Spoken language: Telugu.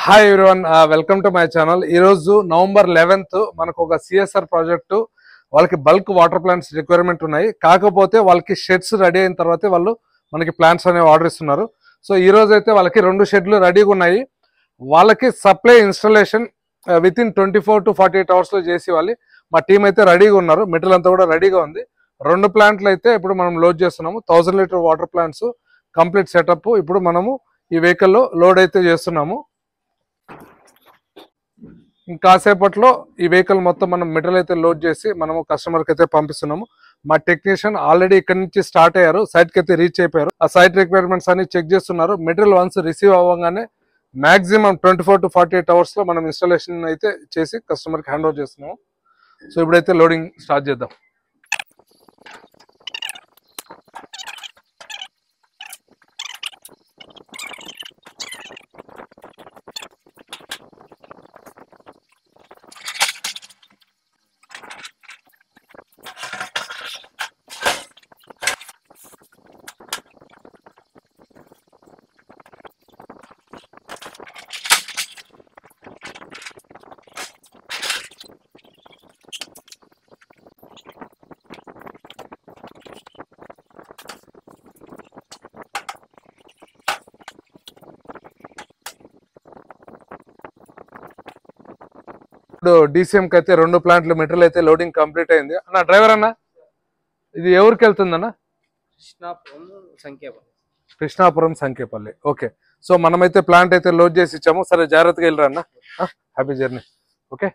Hi everyone, welcome to my channel. ఈరోజు నవంబర్ 11th మనకు ఒక సిఎస్ఆర్ ప్రాజెక్టు వాళ్ళకి బల్క్ వాటర్ ప్లాంట్స్ రిక్వైర్మెంట్ ఉన్నాయి. కాకపోతే వాళ్ళకి షెడ్స్ రెడీ అయిన తర్వాతే వాళ్ళు మనకి ప్లాంట్స్ అనేవి ఆర్డర్ ఇస్తున్నారు. సో ఈ రోజు అయితే వాళ్ళకి 2 షెడ్లు రెడీగా ఉన్నాయి. వాళ్ళకి supply installation with in 24 to 48 అవర్స్లో చేసి వాళ్ళు మా టీం అయితే రెడీగా ఉన్నారు. మెటీరియల్ అంతా కూడా రెడీగా ఉంది. 2 ప్లాంట్లు అయితే ఇప్పుడు మనం లోడ్ చేస్తున్నాము. 1000 litre water plants complete setup ఇప్పుడు మనము ఈ వెహికల్లో లోడ్ అయితే చేస్తున్నాము. ఇంకాసేపట్లో ఈ వెహికల్ మొత్తం మనం మెటీరియల్ అయితే లోడ్ చేసి మనము కస్టమర్కి అయితే పంపిస్తున్నాము. మా టెక్నీషియన్ ఆల్రెడీ ఇక్కడ నుంచి స్టార్ట్ అయ్యారు, సైట్కి అయితే రీచ్ అయిపోయారు. ఆ సైట్ రిక్వైర్మెంట్స్ అన్ని చెక్ చేస్తున్నారు. మెటీరియల్ వన్స్ రిసీవ్ అవ్వగానే మాక్సిమం 24 to 48 అవర్స్లో మనం ఇన్స్టాలేషన్ అయితే చేసి కస్టమర్కి హ్యాండ్ ఓవర్ చేస్తున్నాము. సో ఇప్పుడైతే లోడింగ్ స్టార్ట్ చేద్దాం. ఇప్పుడు డీసీఎంకి అయితే 2 ప్లాంట్లు మెటీరియల్ అయితే లోడింగ్ కంప్లీట్ అయింది. అన్న డ్రైవర్ అన్న, ఇది ఎవరికి వెళ్తుందన్న? కృష్ణాపురం సంఖ్యపల్లి. ఓకే, సో మనమైతే ప్లాంట్ అయితే లోడ్ చేసి ఇచ్చాము. సరే, జాగ్రత్తగా వెళ్ళరా అన్న. Happy journey. ఓకే.